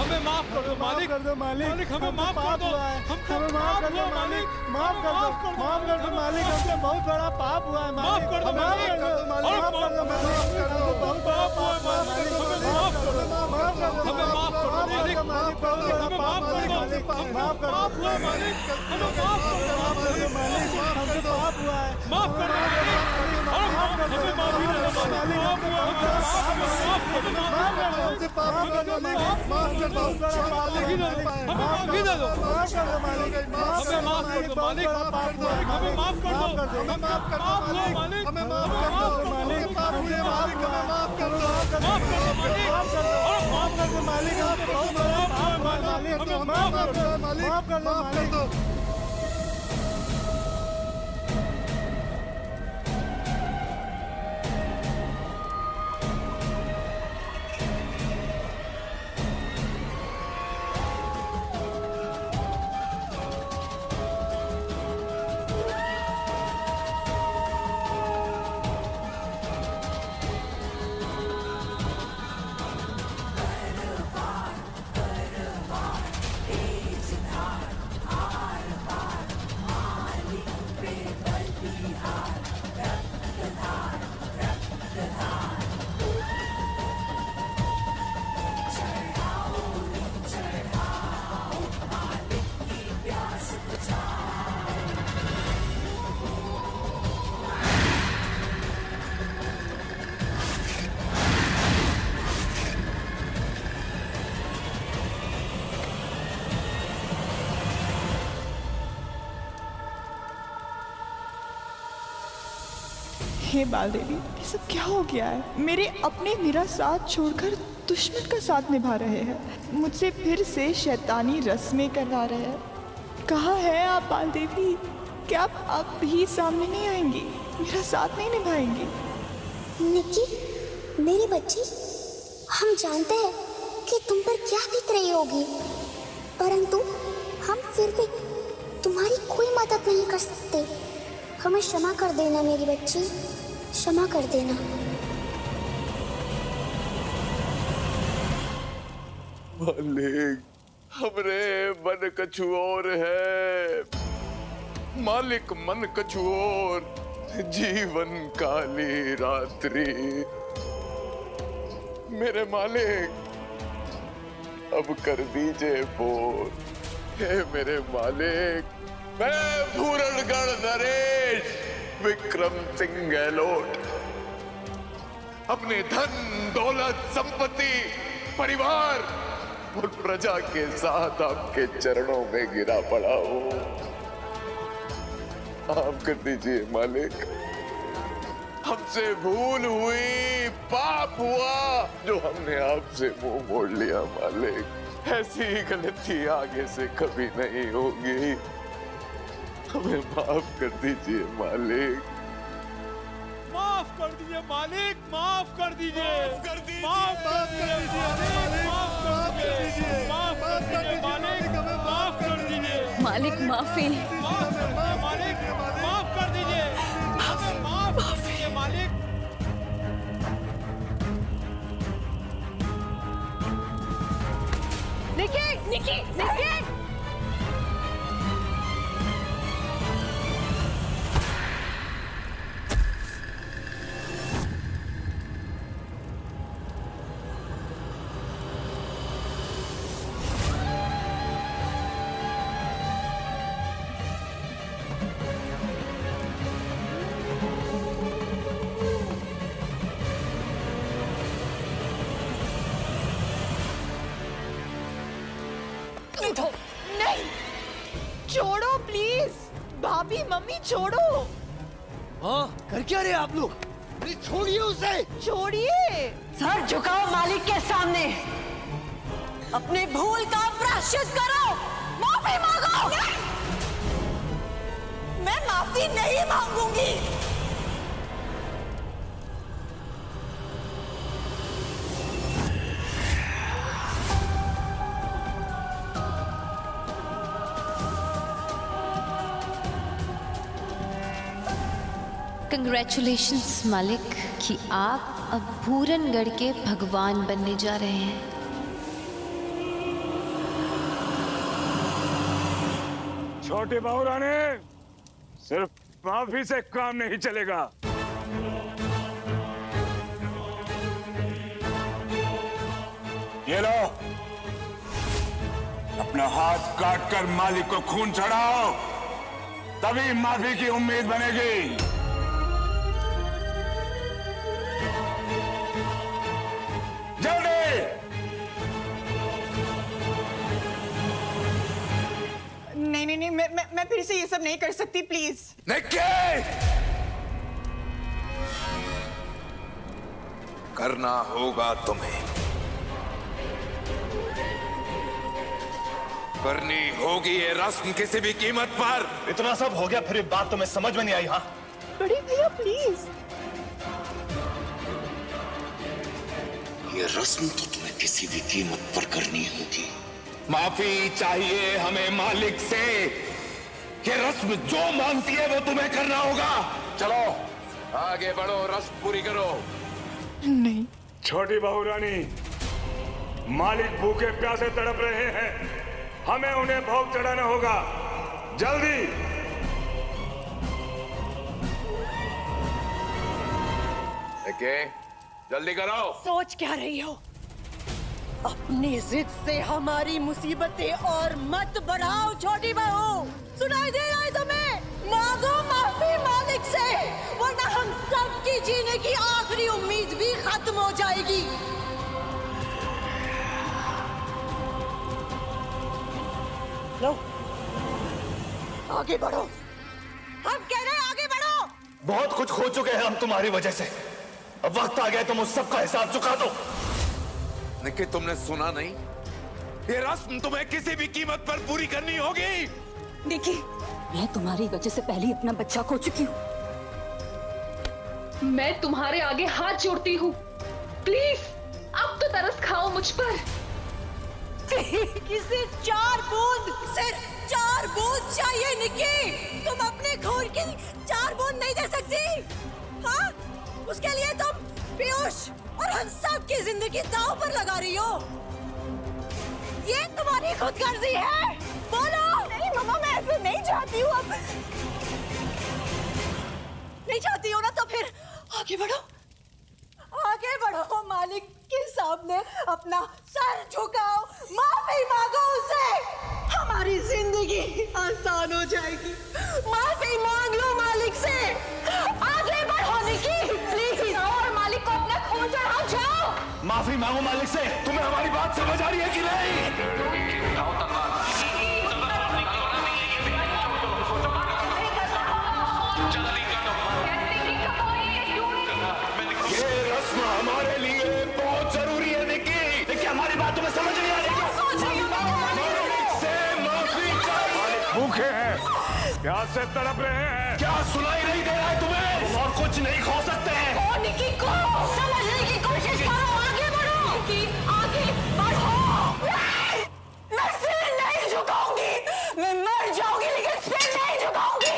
हमें माफ कर दो मालिक, कर दो मालिक, मालिक हमें माफ कर दो, हमें माफ कर दो मालिक, माफ कर दो मालिक, हमसे बहुत बड़ा पाप हुआ है मालिक, माफ कर दो मालिक, माफ कर दो मालिक, माफ कर दो बहुत बड़ा पाप हुआ है मालिक, माफ कर दो, माफ कर दो, हमें माफ कर दो मालिक, मालिक, बहुत बड़ा पाप हुआ है मालिक, माफ कर दो मालिक, हमें माफ कर दो मालिक, हमसे पाप हुआ है, माफ कर दो मालिक, माफ कर दो हमें माफ कर दो मालिक, हमसे पाप हुआ है मालिक, माफ कर दो, हमें माफी दे दो, माफ कर दो मालिक, हमें माफ कर दो मालिक, हमें माफ कर दो, हमें माफ कर दो मालिक, हमें माफ कर दो मालिक, पाप हुए मालिक, हमें माफ कर दो, माफ कर दो मालिक, माफ कर दो, माफ कर दो मालिक, हमसे बहुत बड़ा पाप हुआ है मालिक, हमें माफ कर दो मालिक, माफ कर दो मालिक। हे बाल देवी, ये सब क्या हो गया है? मेरे अपने मेरा साथ छोड़कर दुश्मन का साथ निभा रहे हैं, मुझसे फिर से शैतानी रस्में करवा रहे हैं। कहाँ है आप बाल देवी? क्या आप अब भी सामने नहीं आएंगी? मेरा साथ नहीं निभाएंगी? निक्की, मेरी बच्ची, हम जानते हैं कि तुम पर क्या बीत रही होगी, परंतु हम फिर भी तुम्हारी कोई मदद नहीं कर सकते। हमें क्षमा कर देना मेरी बच्ची, क्षमा कर देना। मालिक, हमरे मन कछु और है, मालिक मन कछु और, जीवन काली रात्रि। मेरे मालिक, अब कर दीजिए बोल। हे मेरे मालिक, मैं पूरणगढ़ नरेश विक्रम सिंह गहलोत अपने धन दौलत संपत्ति परिवार और प्रजा के साथ आपके चरणों में गिरा पड़ा हूं। आप कर दीजिए मालिक, हमसे भूल हुई, पाप हुआ जो हमने आपसे मुंह मोड़ लिया मालिक। ऐसी गलती आगे से कभी नहीं होगी, हमें माफ कर दीजिए मालिक। माफ कर दीजिए मालिक, माफ कर दीजिए, माफ कर दीजिए, माफ कर दीजिए, माफ कर दीजिए, माफ कर दीजिए मालिक, माफ कर दीजिए मालिक, माफी। मालिक, माफ कर दीजिए, माफ कर दीजिए मालिक। निकी, निकी, निकी। नहीं, छोड़ो प्लीज, भाभी मम्मी छोड़ो। हाँ, कर क्या रहे आप लोग? छोड़िए उसे, छोड़िए। सर झुकाओ मालिक के सामने, अपनी भूल का प्रायश्चित करो, माफी मांगो। मैं माफी नहीं मांगूंगी। कंग्रेचुलेशंस मालिक कि आप अब पूरनगढ़ के भगवान बनने जा रहे हैं। छोटी बहू रानी, सिर्फ माफी से काम नहीं चलेगा। ये लो, अपना हाथ काट कर मालिक को खून चढ़ाओ, तभी माफी की उम्मीद बनेगी। जल्दी। नहीं, मैं फिर से ये सब नहीं कर सकती, प्लीज। निक्की, करना होगा तुम्हें, करनी होगी ये रस्म किसी भी कीमत पर। इतना सब हो गया, फिर ये बात तुम्हें समझ में नहीं आई? हाँ बड़े भैया प्लीज। ये रस्म तो तुम्हें किसी भी कीमत पर करनी होगी। माफी चाहिए हमें मालिक से। ये रस्म जो मांगती है वो तुम्हें करना होगा। चलो आगे बढ़ो, रस्म पूरी करो। नहीं। छोटी बहू रानी, मालिक भूखे प्यासे तड़प रहे हैं, हमें उन्हें भोग चढ़ाना होगा। जल्दी। ओके, जल्दी करो। सोच क्या रही हो? अपनी जिद से हमारी मुसीबतें और मत बढ़ाओ छोटी बहू। सुनाई दे रहा है तुम्हें? मांगो माफी मालिक से, वरना हम सब की जीने की आखिरी उम्मीद भी खत्म हो जाएगी। लो, आगे बढ़ो। हम कह रहे हैं आगे बढ़ो। बहुत कुछ खो चुके हैं हम तुम्हारी वजह से। अब वक्त आ गया, तुम उस सब का हिसाब चुका दो। निक्की, तुमने सुना नहीं? ये रस्म तुम्हें किसी भी कीमत पर पूरी करनी होगी। निकी, मैं तुम्हारी वजह से पहले ही अपना बच्चा खो चुकी हूँ। मैं तुम्हारे आगे हाथ जोड़ती हूँ, प्लीज अब तो तरस खाओ मुझ पर। सिर्फ 4 बूंद, सिर्फ 4 बूंद चाहिए निकी। तुम अपने खून की 4 बूंद नहीं दे सकती? हाँ? उसके लिए तुम पीयूष और हम सब की जिंदगी दांव पर लगा रही हो। ये तुम्हारी खुदगर्जी है। बोलो। नहीं मम्मा, मैं ऐसे नहीं चाहती हूँ। अब नहीं चाहती हो ना, तो फिर आगे बढ़ो, आगे बढ़ो। मालिक के सामने अपना सर झुकाओ, माफी मांगो उससे। हमारी जिंदगी आसान हो जाएगी। माफी मांग लो मालिक से। आगे बढ़ो निकी, प्लीज। और मालिक को अपना खून चढ़ाओ, जाओ। माफी मांगो मालिक से। तुम्हें हमारी बात समझ आ रही है कि नहीं? ये रस्म हमारे लिए बहुत जरूरी है निक्की। देखिए, हमारी बात तुम्हें समझ नहीं आ रही। से माफी चाहिए। भूखे हैं, प्यास से तड़प रहे हैं। क्या सुनाई नहीं दे रहा है तुम्हें? और कुछ नहीं खो सकते हैं। ओ निकी को समझने की कोशिश करो। आगे बढ़ो निकी, आगे बढ़ो। मैं सिर नहीं झुकाऊंगी। मैं मर जाऊंगी लेकिन सिर नहीं झुकाऊंगी।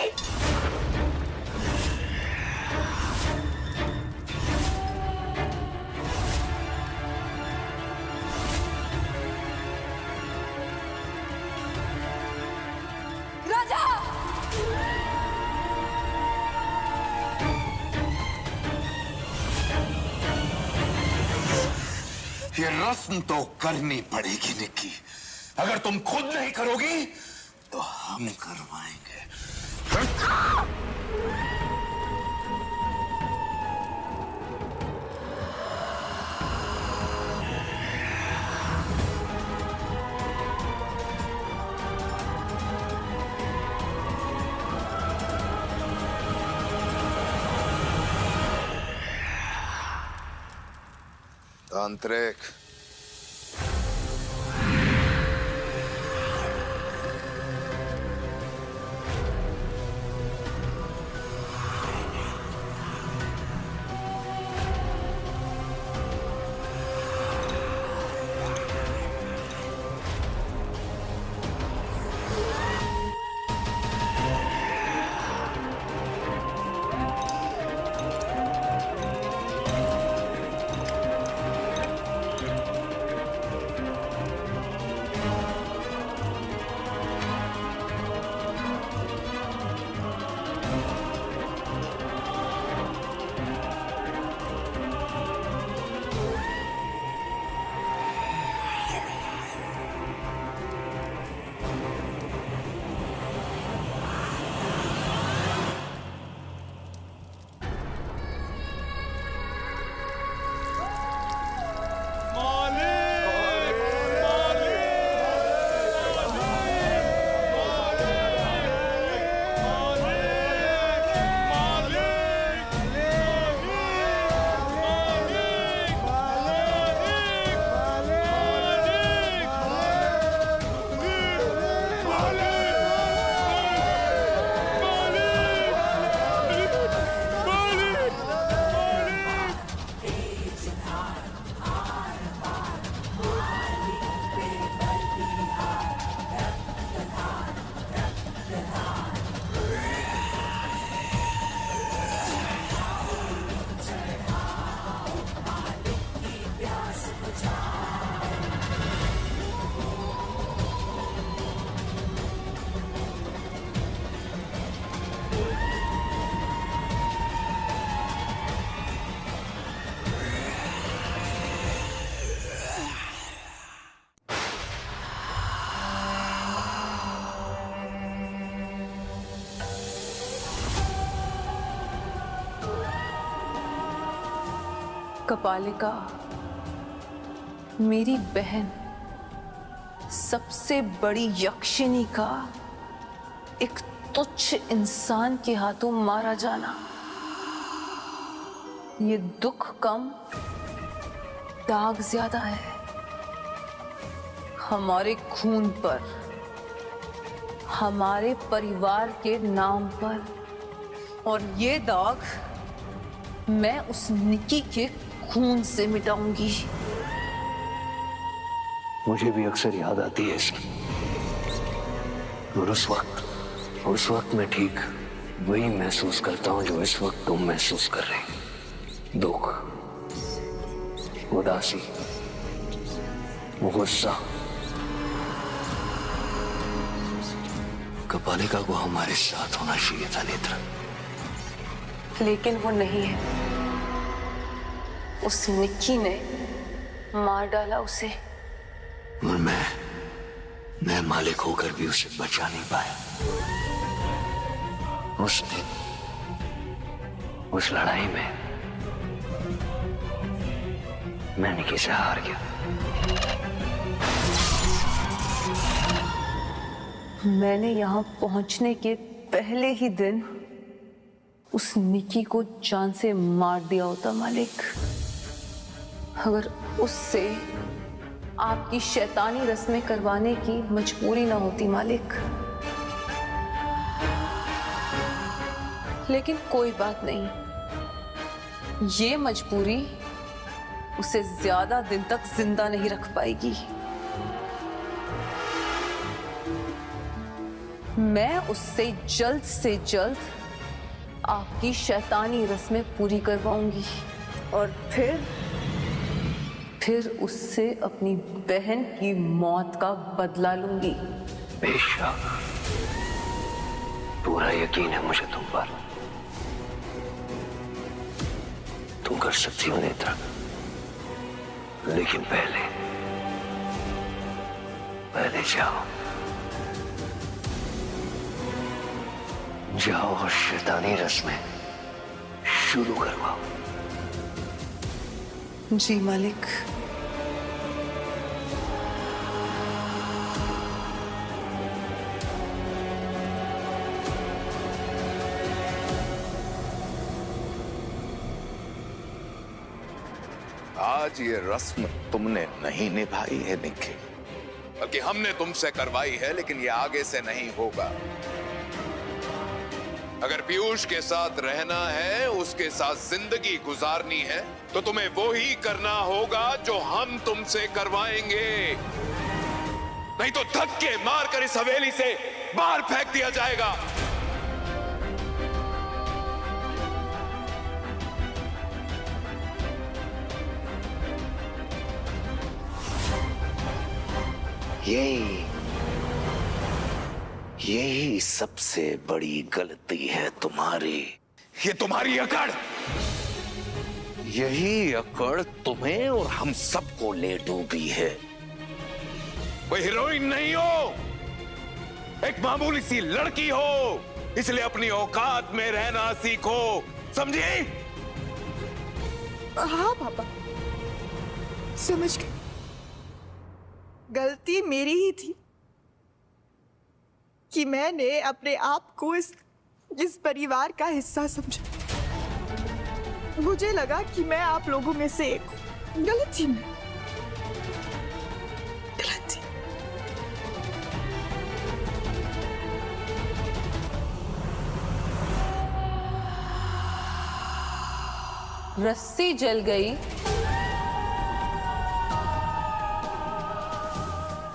राजा, ये रस्म तो करनी पड़ेगी निक्की। अगर तुम खुद नहीं करोगी तो हम करवाएंगे। तांत्रिक, कपालिका मेरी बहन, सबसे बड़ी यक्षिणी का एक तुच्छ इंसान के हाथों मारा जाना, ये दुख कम, दाग ज्यादा है हमारे खून पर, हमारे परिवार के नाम पर। और ये दाग मैं उस निकी के खून से मिटाऊंगी। मुझे भी अक्सर याद आती है इसकी, और उस वक्त मैं ठीक वही महसूस करता हूं जो इस वक्त तुम महसूस कर रहे। दुख, उदासी, गुस्सा। कपालिका को हमारे साथ होना चाहिए था नेत्रा, लेकिन वो नहीं है। उस निक्की ने मार डाला उसे, और मैं मालिक होकर भी उसे बचा नहीं पाया। उस दिन, उस लड़ाई में मैं निक्की से हार गया। मैंने यहां पहुंचने के पहले ही दिन उस निकी को जान से मार दिया होता मालिक, अगर उससे आपकी शैतानी रस्में करवाने की मजबूरी ना होती मालिक। लेकिन कोई बात नहीं, ये मजबूरी उसे ज्यादा दिन तक जिंदा नहीं रख पाएगी। मैं उससे जल्द से जल्द आपकी शैतानी रस्में पूरी करवाऊंगी, और फिर उससे अपनी बहन की मौत का बदला लूंगी। बेशक, पूरा यकीन है मुझे तुम पर। तुम कर सकती हो नेत्रा, लेकिन पहले जाओ और शैतानी रस्में शुरू करवाओ। जी मालिक। आज ये रस्म तुमने नहीं निभाई है निक्की, बल्कि हमने तुमसे करवाई है, लेकिन ये आगे से नहीं होगा। अगर पीयूष के साथ रहना है, उसके साथ जिंदगी गुजारनी है, तो तुम्हें वो ही करना होगा जो हम तुमसे करवाएंगे। नहीं तो धक्के मारकर इस हवेली से बाहर फेंक दिया जाएगा। यही सबसे बड़ी गलती है तुम्हारी। ये तुम्हारी अकड़, यही अकड़ तुम्हें और हम सबको ले डूबी है। कोई हीरोइन नहीं हो, एक मामूली सी लड़की हो, इसलिए अपनी औकात में रहना सीखो, समझी? हाँ पापा, समझ गई। गलती मेरी ही थी कि मैंने अपने आप को इस परिवार का हिस्सा समझा। मुझे लगा कि मैं आप लोगों में से एक हूं। गलत थी मैं, गलत थी। रस्सी जल गई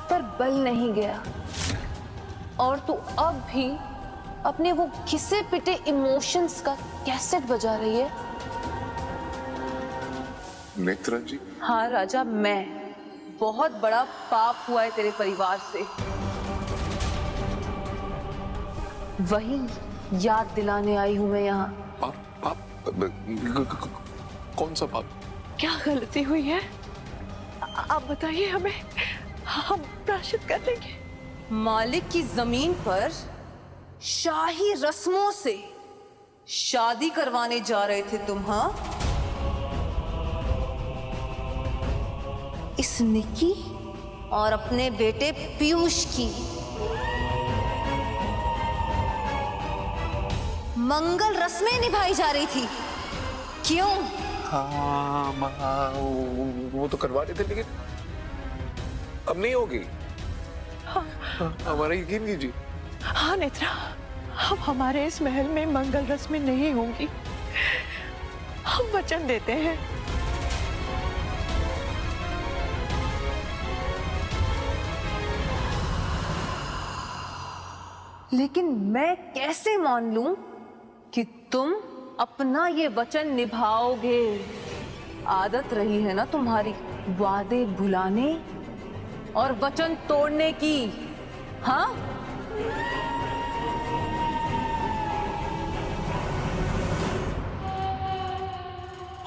पर बल नहीं गया, और तू अब भी अपने वो घिसे पिटे इमोशंस का कैसेट बजा रही है। नेत्रा जी। हाँ राजा, मैं बहुत बड़ा पाप हुआ है तेरे परिवार से, वही याद दिलाने आई हूं मैं यहाँ। पाप? कौन सा पाप? क्या गलती हुई है आप बताइए हमें, हम प्रायश्चित कर लेंगे। मालिक की जमीन पर शाही रस्मों से शादी करवाने जा रहे थे तुम, हाँ? इस निकी और अपने बेटे पीयूष की मंगल रस्में निभाई जा रही थी। क्यों? हाँ वो तो करवा रहे थे, लेकिन अब नहीं होगी। हाँ। हमारा यकीन कीजिए। हाँ नेत्रा, अब हमारे इस महल में मंगल रस्में नहीं होंगी। हम वचन देते हैं। लेकिन मैं कैसे मान लूं कि तुम अपना ये वचन निभाओगे? आदत रही है ना तुम्हारी वादे भुलाने और वचन तोड़ने की। हाँ,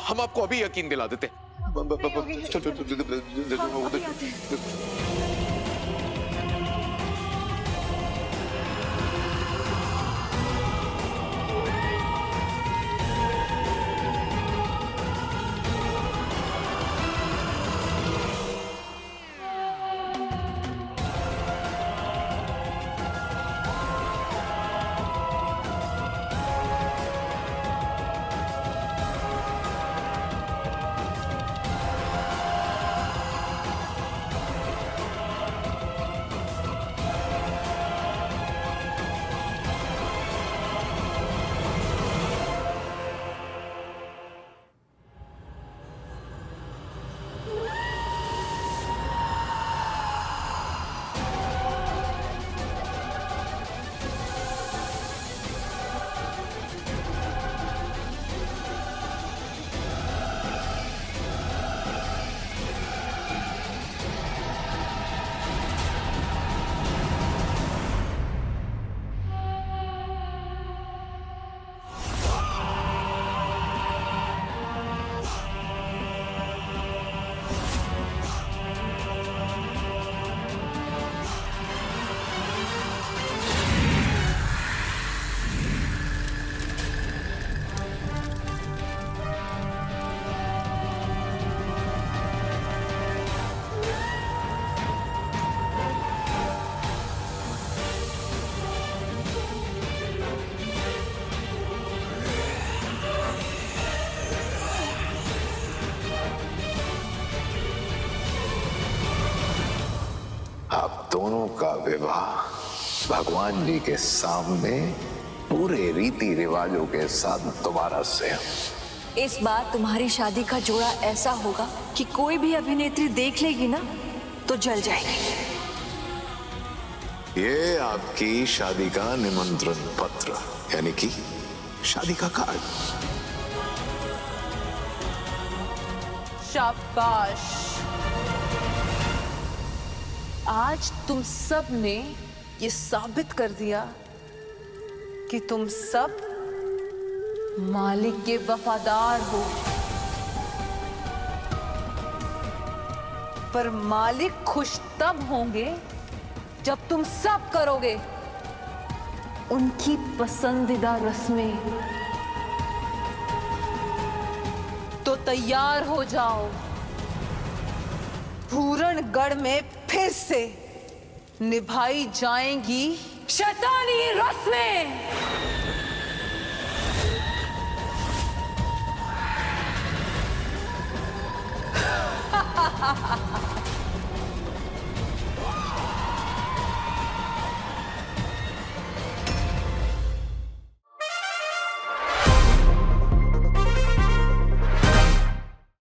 हम आपको अभी यकीन दिला देते हैं। आप दोनों का विवाह भगवान जी के सामने पूरे रीति रिवाजों के साथ दोबारा से। इस बार तुम्हारी शादी का जोड़ा ऐसा होगा कि कोई भी अभिनेत्री देख लेगी ना तो जल जाएगी। ये आपकी शादी का निमंत्रण पत्र, यानी कि शादी का कार्ड। शाबाश, आज तुम सब ने ये साबित कर दिया कि तुम सब मालिक के वफादार हो। पर मालिक खुश तब होंगे जब तुम सब करोगे उनकी पसंदीदा रस्में। तो तैयार हो जाओ, पूरणगढ़ में फिर से निभाई जाएंगी शैतानी रस्में।